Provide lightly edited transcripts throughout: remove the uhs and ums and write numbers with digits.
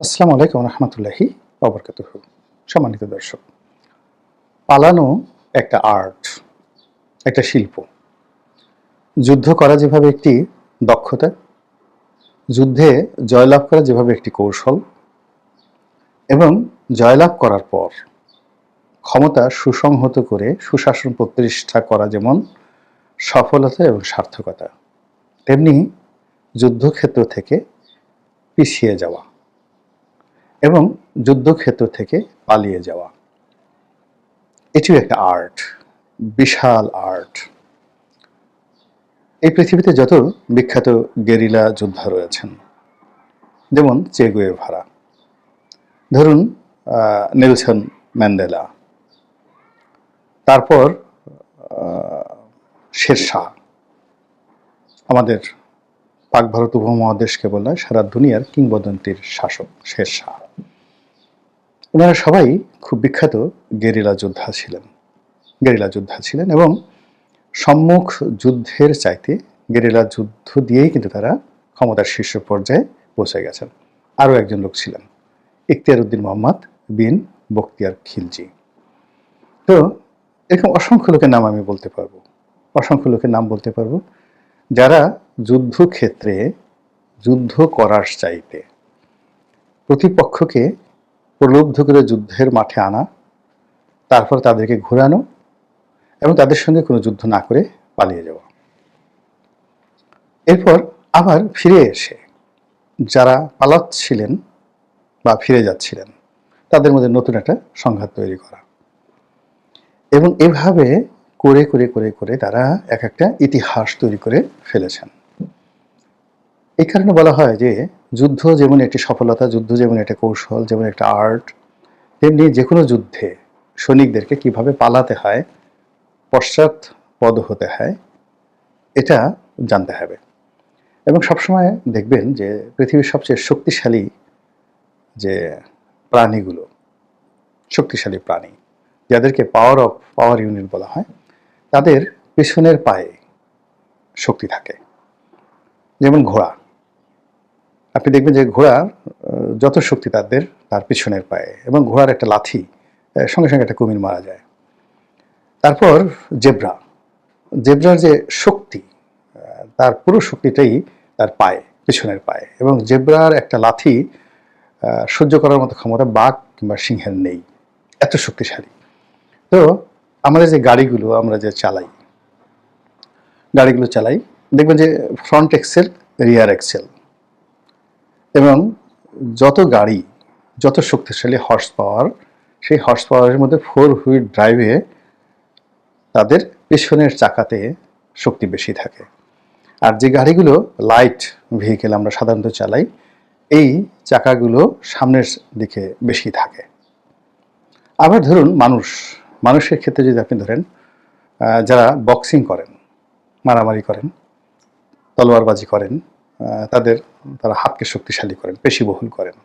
আসসালামু আলাইকুম রহমতুল্লাহি ওবরকাতুহু। সম্মানিত দর্শক, পালানো একটা আর্ট, একটা শিল্প। যুদ্ধ করা যেভাবে একটি দক্ষতা, যুদ্ধে জয়লাভ করা যেভাবে একটি কৌশল, এবং জয়লাভ করার পর ক্ষমতা সুসংহত করে সুশাসন প্রতিষ্ঠা করা যেমন সফলতা এবং সার্থকতা, তেমনি যুদ্ধক্ষেত্র থেকে পিছিয়ে যাওয়া এবং যুদ্ধক্ষেত্র থেকে পালিয়ে যাওয়া, এটিও একটা আর্ট, বিশাল আর্ট। এই পৃথিবীতে যত বিখ্যাত গেরিলা যোদ্ধা রয়েছেন, যেমন চে গুয়েভারা, ধরুন নেলসন ম্যান্ডেলা, তারপর শেরশাহ, আমাদের পাক ভারত উপমহাদেশকে বলা হয় সারা দুনিয়ার কিংবদন্তির শাসক শেরশাহ। ওনারা সবাই খুব বিখ্যাত গেরিলা যোদ্ধা ছিলেন এবং সম্মুখ যুদ্ধের চাইতে গেরিলা যুদ্ধ দিয়েই কিন্তু তারা ক্ষমতার শীর্ষ পর্যায়ে পৌঁছে গেছেন। আরও একজন লোক ছিলেন, ইখতিয়ার উদ্দিন মোহাম্মদ বিন বখতিয়ার খিলজি। তো এরকম অসংখ্য লোকের নাম আমি বলতে পারবো, যারা যুদ্ধক্ষেত্রে যুদ্ধ করার চাইতে প্রতিপক্ষকে প্রলুব্ধ করে যুদ্ধের মাঠে আনা, তারপর তাদেরকে ঘোরানো এবং তাদের সঙ্গে কোনো যুদ্ধ না করে পালিয়ে যাওয়া। এরপর আবার ফিরে এসে যারা পালাচ্ছিলেন বা ফিরে যাচ্ছিলেন, তাদের মধ্যে নতুন একটা সংঘাত তৈরি করা, এবং এভাবে করে করে করে করে তারা এক একটা ইতিহাস তৈরি করে ফেলেছেন। এই কারণে বলা হয় যে যুদ্ধ যেমন একটি সফলতা, যুদ্ধ যেমন একটা কৌশল, যেমন একটা আর্ট, তেমনি যে কোনো যুদ্ধে সৈনিকদেরকে কিভাবে পালাতে হয়, পশ্চাৎপদ হতে হয়, এটা জানতে হবে। এবং সবসময় দেখবেন যে পৃথিবীর সবচেয়ে শক্তিশালী যে প্রাণীগুলো, শক্তিশালী প্রাণী যাদেরকে পাওয়ার ইউনিট বলা হয়, তাদের পেছনের পায়ে শক্তি থাকে। যেমন ঘোড়া, আপনি দেখবেন যে ঘোড়ার যত শক্তি তার পিছনের পায়ে, এবং ঘোড়ার একটা লাথি সঙ্গে সঙ্গে একটা কুমির মারা যায়। তারপর জেব্রার যে শক্তি, তার পুরো শক্তিটাই তার পায়ে, পিছনের পায়ে, এবং জেব্রার একটা লাথি সহ্য করার মতো ক্ষমতা বাঘ কিংবা সিংহের নেই, এত শক্তিশালী। তো আমাদের যে গাড়িগুলো আমরা যে চালাই, দেখবেন যে ফ্রন্ট এক্সেল, রিয়ার এক্সেল, এবং যত শক্তিশালী হর্স পাওয়ার, সেই হর্স পাওয়ারের মধ্যে 4 হুইল ড্রাইভে তাদের পেছনের চাকাতে শক্তি বেশি থাকে। আর যে গাড়িগুলো লাইট ভেহিকেল আমরা সাধারণত চালাই, এই চাকাগুলো সামনের দিকে বেশি থাকে। আবার ধরুন মানুষের ক্ষেত্রে যদি আপনি ধরেন, যারা বক্সিং করেন, মারামারি করেন, তলোয়ারবাজি করেন, তারা হাতকে শক্তিশালী করেন, পেশিবহুল করেন।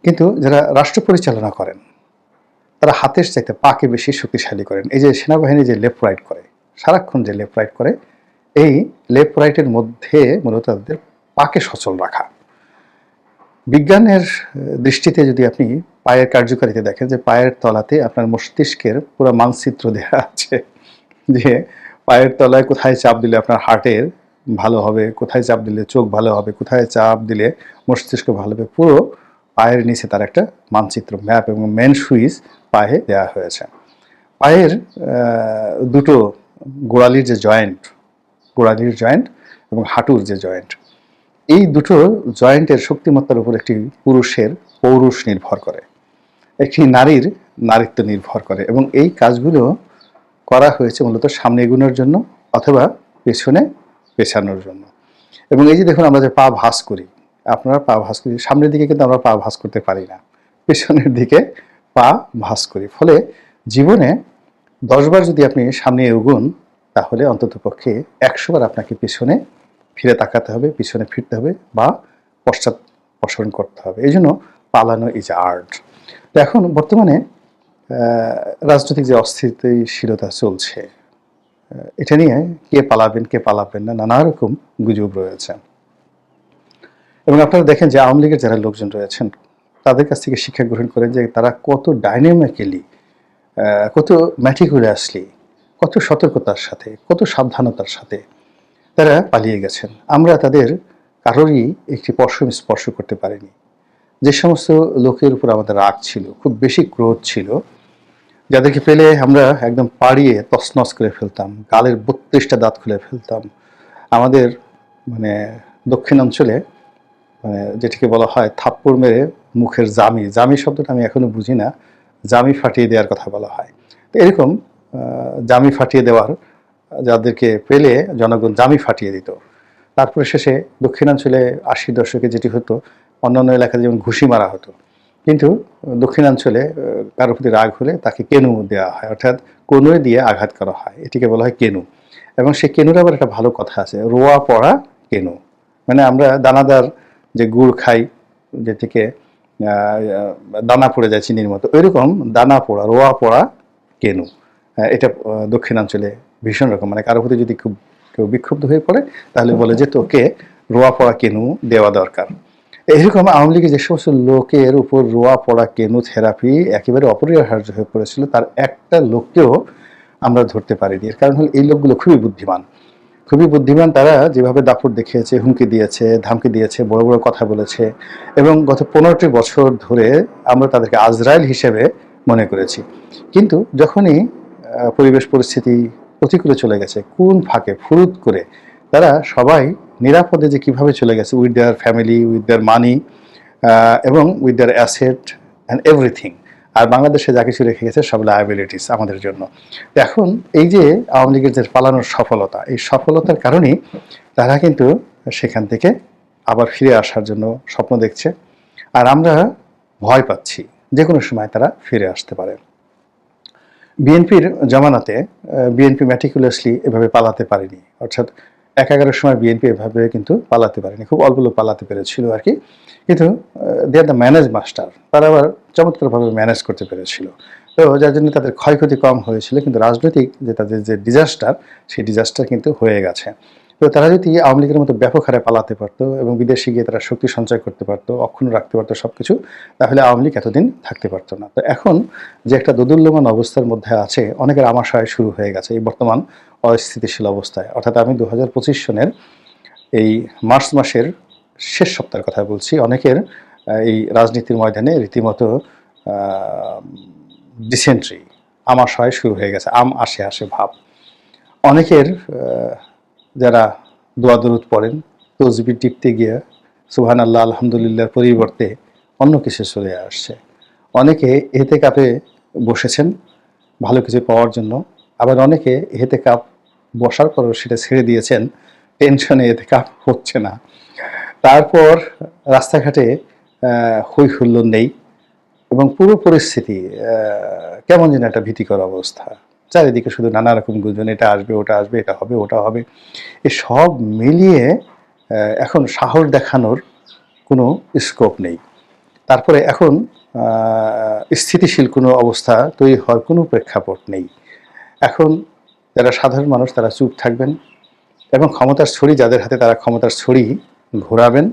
কিন্তু যারা রাষ্ট্র পরিচালনা করেন, তারা হাতের চাইতে পাকে বেশি শক্তিশালী করেন। এই যে সেনাবাহিনী যে লেফট রাইট করে, সারাক্ষণ যে লেফট রাইট করে, এই লেফট রাইটের মধ্যে মূলত তাদের পাকে সচল রাখা। বিজ্ঞানের দৃষ্টিতে যদি আপনি পায়ের কার্যকারিতা দেখেন, যে পায়ের তলাতে আপনার মস্তিষ্কের পুরো মানচিত্র দেওয়া আছে, যে পায়ের তলায় কোথায় চাপ দিলে আপনার হার্টের ভালো হবে, কোথায় চাপ দিলে চোখ ভালো হবে, কোথায় চাপ দিলে মস্তিষ্ক ভালো হবে, পুরো পায়ের নিচে তার একটা মানচিত্র, ম্যাপ এবং মেন সুইচ পায়ে দেওয়া হয়েছে। পায়ের দুটো গোড়ালির জয়েন্ট এবং হাঁটুর যে জয়েন্ট, এই দুটো জয়েন্টের শক্তিমত্তার উপর একটি পুরুষের পৌরুষ নির্ভর করে, একটি নারীর নারীত্ব নির্ভর করে, এবং এই কাজগুলো করা হয়েছে মূলত সামনে এগোনোর জন্য অথবা পেছনে পেছানোর জন্য। এবং এই যে দেখুন, আমরা যে পা ভাঁজ করি, আপনারা পা ভাঁজ করি, সামনের দিকে কিন্তু আমরা পা ভাঁজ করতে পারি না, পেছনের দিকে পা ভাঁজ করি। ফলে জীবনে 10 বার যদি আপনি সামনে এগোন, তাহলে অন্ততপক্ষে 100 বার আপনাকে পিছনে ফিরে তাকাতে হবে, পিছনে ফিরতে হবে, বা পশ্চাৎপসরণ করতে হবে। এই জন্য পালানো ইজ আর্ট। তো এখন বর্তমানে রাজনৈতিক যে অস্থিতিশীলতা চলছে, এটা নিয়ে কে পালাবেন না নানা রকম গুজব রয়েছে। এবং আপনারা দেখেন যে আওয়ামী লীগের যারা লোকজন রয়েছেন তাদের কাছ থেকে শিক্ষা গ্রহণ করেন যে তারা কত ডাইনামিক্যালি, কত ম্যাটিকুলাসলি, কত সতর্কতার সাথে, কত সাবধানতার সাথে তারা পালিয়ে গেছেন। আমরা তাদের কারোরই একটি পশম স্পর্শ করতে পারিনি। যে সমস্ত লোকের উপর আমাদের রাগ ছিল, খুব বেশি ক্রোধ ছিল, যাদেরকে পেলে আমরা একদম পাড়িয়ে তছনছ করে ফেলতাম, গালের ৩২টা দাঁত খুলে ফেলতাম। আমাদের মানে দক্ষিণাঞ্চলে যেটিকে বলা হয় থাপ্পড় মেরে মুখের জামি, জামি শব্দটা আমি এখনো বুঝি না, জামি ফাটিয়ে দেওয়ার কথা বলা হয়। তো এরকম জামি ফাটিয়ে দেওয়ার, যাদেরকে পেলে জনগণ জামি ফাটিয়ে দিত। তারপরে শেষে দক্ষিণাঞ্চলে ৮০ দশকে যেটি হতো, অন্যান্য এলাকায় যেমন ঘুষি মারা হতো, কিন্তু দক্ষিণাঞ্চলে কারোর প্রতি রাগ হলে তাকে কেনু দেওয়া হয়, অর্থাৎ কনুয়ে দিয়ে আঘাত করা হয়, এটিকে বলা হয় কেনু। এবং সেই কেনুর আবার একটা ভালো কথা আছে, রোয়া পড়া কেনু, মানে আমরা দানাদার যে গুড় খাই যেটিকে দানা পড়ে যায় চিনির মতো, ওইরকম দানা পোড়া, রোয়া পোড়া কেনু। এটা দক্ষিণাঞ্চলে ভীষণ রকম, মানে কারোর প্রতি যদি খুব কেউ বিক্ষুব্ধ হয়ে পড়ে তাহলে বলে যে তোকে রোয়া পড়া কেনু দেওয়া দরকার। এইরকম আওয়ামী লীগের যে সমস্ত লোকের উপর রোয়া পড়া কেনু থেরাপি একেবারে অপরিহার্য হয়ে পড়েছিল, তার একটা লোককেও আমরা ধরতে পারিনি। এর কারণ হল এই লোকগুলো খুবই বুদ্ধিমান, খুবই বুদ্ধিমান। তারা যেভাবে দাপট দেখিয়েছে, হুমকি দিয়েছে, ধামকি দিয়েছে, বড় বড় কথা বলেছে, এবং গত 15টি বছর ধরে আমরা তাদেরকে আজরাইল হিসেবে মনে করেছি। কিন্তু যখনই পরিবেশ পরিস্থিতি প্রতিকূলে চলে গেছে, কোন ফাঁকে ফুরুত করে তারা সবাই নিরাপদে যে কিভাবে চলে গেছে, with their family, with their money, এবং with their asset and everything. আর বাংলাদেশে যা কিছু রেখে গেছে সব লায়াবিলিটিস আমাদের জন্য। এখন এই যে আওয়ামী লীগের যে পালানোর সফলতা, এই সফলতার কারণেই তারা কিন্তু সেখান থেকে আবার ফিরে আসার জন্য স্বপ্ন দেখছে। আর আমরা ভয় পাচ্ছি যে কোনো সময় তারা ফিরে আসতে পারে। বিএনপির জামানাতে বিএনপি ম্যাটিকুলাসলি এভাবে পালাতে পারেনি, অর্থাৎ ১-১১ সময় বিএনপি এভাবে কিন্তু পালাতে পারেনি, খুব অল্প লোক পালাতে পেরেছিল আর কি। কিন্তু দে আর দ্য ম্যানেজ মাস্টার, তারা আবার চমৎকারভাবে ম্যানেজ করতে পেরেছিল। তো যার জন্য তাদের ক্ষয়ক্ষতি কম হয়েছিল, কিন্তু রাজনৈতিক যে তাদের যে ডিজাস্টার, সেই ডিজাস্টার কিন্তু হয়ে গেছে। তো তারা যদি আওয়ামী লীগের মতো ব্যাপক হারে পালাতে পারতো এবং বিদেশে গিয়ে তারা শক্তি সঞ্চয় করতে পারতো, অক্ষুণ্ণ রাখতে পারতো সব কিছু, তাহলে আওয়ামী লীগ এতদিন থাকতে পারতো না। তো এখন যে একটা দোদুল্যমান অবস্থার মধ্যে আছে, অনেকের আমাশয় শুরু হয়ে গেছে এই বর্তমান অস্থিতিশীল অবস্থায়। অর্থাৎ আমি 2025 সনের এই মার্চ মাসের শেষ সপ্তাহের কথা বলছি, অনেকের এই রাজনীতির ময়দানে রীতিমতো ডিসেন্ট্রি, আমাশয় শুরু হয়ে গেছে, আসে আসে ভাব। অনেকের যারা দোয়া দরুদ পড়েন, তসবি টিপতে গিয়ে সুবহানাল্লাহ আলহামদুলিল্লাহর পরিবর্তে অন্য কিছু চলে আসছে। অনেকে এতেকাপে বসেছেন ভালো কিছু পাওয়ার জন্য, আবার অনেকে এতেকাপ বসার পরও সেটা ছেড়ে দিয়েছেন, টেনশনে এতেকাপ হচ্ছে না। তারপর রাস্তাঘাটে হই হুল্লোড় নেই, এবং পুরো পরিস্থিতি কেমন যেন একটা ভীতিকর অবস্থা। চারিদিকে শুধু নানা রকম গুঞ্জন, এটা আসবে, ওটা আসবে, এটা হবে, ওটা হবে। এ সব মিলিয়ে এখন সাহস দেখানোর কোনো স্কোপ নেই। তারপরে এখন স্থিতিশীল কোনো অবস্থা তৈরি হওয়ার কোনো প্রেক্ষাপট নেই। এখন যারা সাধারণ মানুষ তারা চুপ থাকবেন, এবং ক্ষমতার ছড়ি যাদের হাতে তারা ক্ষমতার ছড়ি ঘোরাবেন,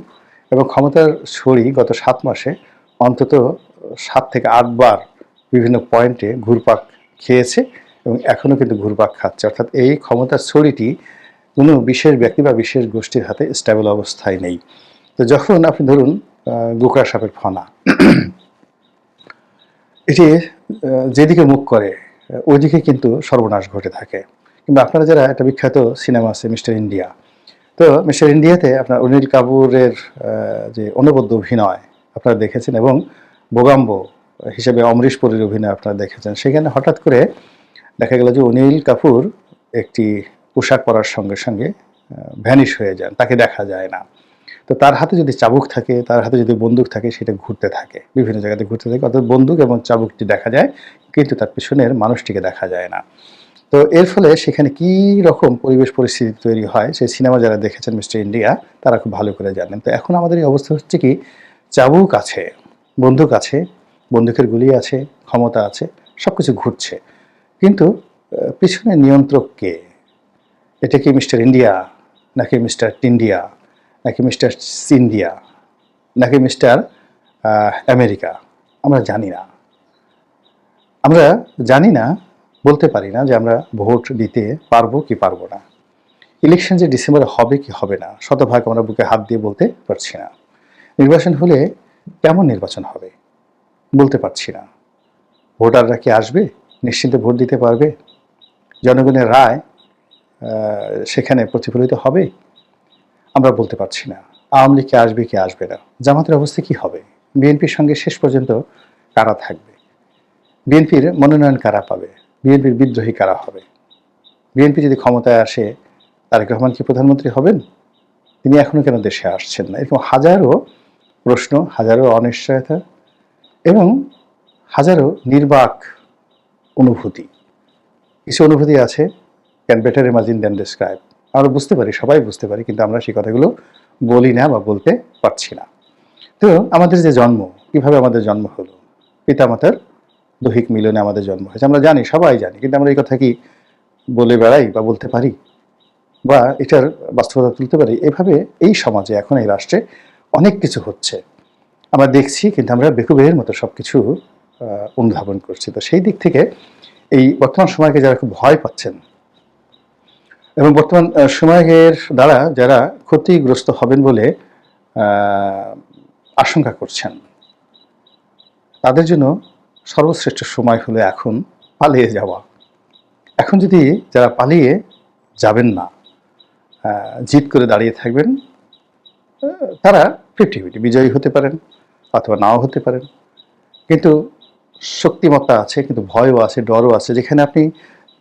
এবং ক্ষমতার ছড়ি গত 7 মাসে অন্তত 7 থেকে 8 বার বিভিন্ন পয়েন্টে ঘুরপাক খেয়েছে, এবং এখনও কিন্তু ঘুরপাক খাচ্ছে। অর্থাৎ এই ক্ষমতার ছড়িটি কোনো বিশেষ ব্যক্তি বা বিশেষ গোষ্ঠীর হাতে স্টেবল অবস্থায় নেই। তো যখন আপনি ধরুন গোকরা সাপের ফনা, এটি যেদিকে মুখ করে ওইদিকে কিন্তু সর্বনাশ ঘটে থাকে। কিন্তু আপনারা যারা একটা বিখ্যাত সিনেমা আছে মিস্টার ইন্ডিয়া, তো মিস্টার ইন্ডিয়াতে আপনার অনিল কাপুরের যে অনবদ্য অভিনয় আপনারা দেখেছেন, এবং বোগাম্বো হিসেবে অমরিশ পুরীর অভিনয় আপনারা দেখেছেন। সেখানে হঠাৎ করে দেখা গেল যে অনিল কাপুর একটি পোশাক পরার সঙ্গে সঙ্গে ভ্যানিশ হয়ে যান, তাকে দেখা যায় না। তো তার হাতে যদি চাবুক থাকে, তার হাতে যদি বন্দুক থাকে, সেটা ঘুরতে থাকে, বিভিন্ন জায়গাতে ঘুরতে থাকে, অর্থাৎ বন্দুক এবং চাবুকটি দেখা যায়, কিন্তু তার পিছনের মানুষটিকে দেখা যায় না। তো এর ফলে সেখানে কী রকম পরিবেশ পরিস্থিতি তৈরি হয়, সেই সিনেমা যারা দেখেছেন মিস্টার ইন্ডিয়া তারা খুব ভালো করে জানেন। তো এখন আমাদের এই অবস্থা হচ্ছে কি, চাবুক আছে, বন্দুক আছে, বন্দুকের গুলি আছে, ক্ষমতা আছে, সব কিছু ঘুরছে, কিন্তু পিছনে নিয়ন্ত্রক কে? এটা কি মিস্টার ইন্ডিয়া, নাকি মিস্টার টিন্ডিয়া, নাকি মিস্টার সিন্ডিয়া? নাকি মিস্টার আমেরিকা? আমরা জানি না। আমরা জানি না, বলতে পারি না যে আমরা ভোট দিতে পারবো কি পারবো না। ইলেকশন যে ডিসেম্বরে হবে কি হবে না, শতভাগ আমরা বুকে হাত দিয়ে বলতে পারছি না। নির্বাচন হলে কেমন নির্বাচন হবে বলতে পারছি না। ভোটাররা কি আসবে? নিশ্চিন্তে ভোট দিতে পারবে? জনগণের রায় সেখানে প্রতিফলিত হবে? আমরা বলতে পারছি না। আওয়ামী লীগ কি আসবে কি আসবে না? জামাতের অবস্থা কি হবে? বিএনপির সঙ্গে শেষ পর্যন্ত কারা থাকবে? বিএনপির মনোনয়ন কারা পাবে? বিএনপির বিদ্রোহী কারা হবে? বিএনপি যদি ক্ষমতায় আসে, তারেক রহমান কি প্রধানমন্ত্রী হবেন? তিনি এখনো কেন দেশে আসছেন না? এরকম হাজারো প্রশ্ন, হাজারো অনিশ্চয়তা এবং হাজারো নির্বাক অনুভূতি। কিছু অনুভূতি আছে, can better imagine than describe. আমরা বুঝতে পারি, সবাই বুঝতে পারি, কিন্তু আমরা সেই কথাগুলো বলি না বা বলতে পারছি না। তো আমাদের যে জন্ম, কিভাবে আমাদের জন্ম হলো? পিতামাতার দৈহিক মিলনে আমাদের জন্ম হয়েছে, আমরা জানি, সবাই জানি, কিন্তু আমরা এই কথা কি বলে বেড়াই বা বলতে পারি বা এটার বাস্তবতা তুলতে পারি? এভাবে এই সমাজে এখন এই রাষ্ট্রে অনেক কিছু হচ্ছে, আমরা দেখছি, কিন্তু আমরা বেকুবের মতো সব কিছু অনুধাবন করছি। তো সেই দিক থেকে এই বর্তমান সময়কে যারা খুব ভয় পাচ্ছেন এবং বর্তমান সময়ের দ্বারা যারা ক্ষতিগ্রস্ত হবেন বলে আশঙ্কা করছেন, তাদের জন্য সর্বশ্রেষ্ঠ সময় হলো এখন পালিয়ে যাওয়া। এখন যদি যারা পালিয়ে যাবেন না, জিদ করে দাঁড়িয়ে থাকবেন, তারা 50-50 বিজয়ী হতে পারেন অথবা নাও হতে পারেন। কিন্তু শক্তিমত্তা আছে, কিন্তু ভয়ও আছে, ডরও আছে, যেখানে আপনি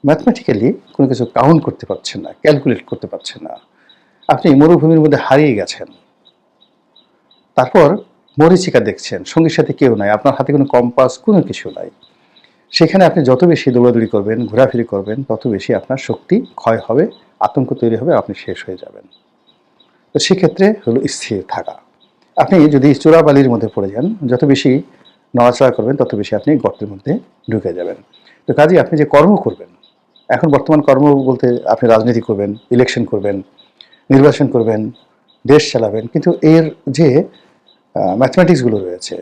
ম্যাথমেটিক্যালি কোনো কিছু কাউন্ট করতে পারছেন না, ক্যালকুলেট করতে পারছেন না। আপনি মরুভূমির মধ্যে হারিয়ে গেছেন, তারপর মরীচিকা দেখছেন, সঙ্গীর সাথে কেউ নাই, আপনার হাতে কোনো কম্পাস, কোনো কিছু নাই। সেখানে আপনি যত বেশি দৌড়াদৌড়ি করবেন, ঘোরাফিরি করবেন, তত বেশি আপনার শক্তি ক্ষয় হবে, আতঙ্ক তৈরি হবে, আপনি শেষ হয়ে যাবেন। তো সেক্ষেত্রে হলো স্থির থাকা। আপনি যদি চোরাবালির মধ্যে পড়ে যান, যত বেশি নড়াচড়া করবেন, তত বেশি আপনি গর্তের মধ্যে ঢুকে যাবেন। তো কাজেই আপনি যে কর্ম করবেন, এখন বর্তমান কর্ম বলতে আপনি রাজনীতি করবেন, ইলেকশন করবেন, নির্বাচন করবেন, দেশ চালাবেন, কিন্তু এর যে ম্যাথমেটিক্সগুলো রয়েছে,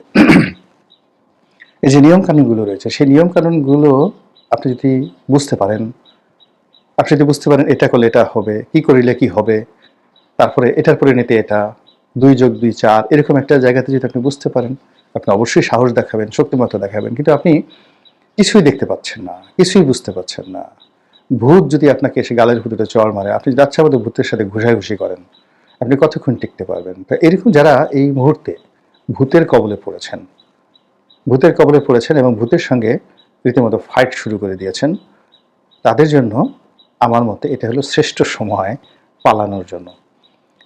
এই যে নিয়মকানুনগুলো রয়েছে, সেই নিয়মকানুনগুলো আপনি যদি বুঝতে পারেন, এটা করলে এটা হবে, কি করিলে কি হবে, তারপরে এটার পরিণতি এটা, 2+2 4, এরকম একটা জায়গাতে যদি আপনি বুঝতে পারেন, আপনি অবশ্যই সাহস দেখাবেন, শক্তিমত্তা দেখাবেন। কিন্তু আপনি কিছুই দেখতে পাচ্ছেন না, কিছুই বুঝতে পারছেন না। ভূত যদি আপনাকে এসে গালের ভিতরে চড় মারে, আপনি যাচ্ছাবত ভূতের সাথে ঘুষাঘুষি করেন, আপনি কতক্ষণ টিকতে পারবেন? তো এরকম যারা এই মুহূর্তে ভূতের কবলে পড়েছেন এবং ভূতের সঙ্গে রীতিমতো ফাইট শুরু করে দিয়েছেন, তাদের জন্য আমার মতে এটা হলো শ্রেষ্ঠ সময় পালানোর জন্য।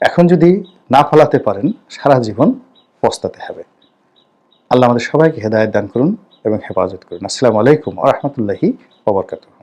এখন যদি না পালাতে পারেন, সারা জীবন পস্তাতে হবে। আল্লাহ আমাদের সবাইকে হেদায়েত দান করুন এবং হেফাজত করুন। আসসালামু আলাইকুম ওয়া রাহমাতুল্লাহি ওয়া বারাকাতুহু।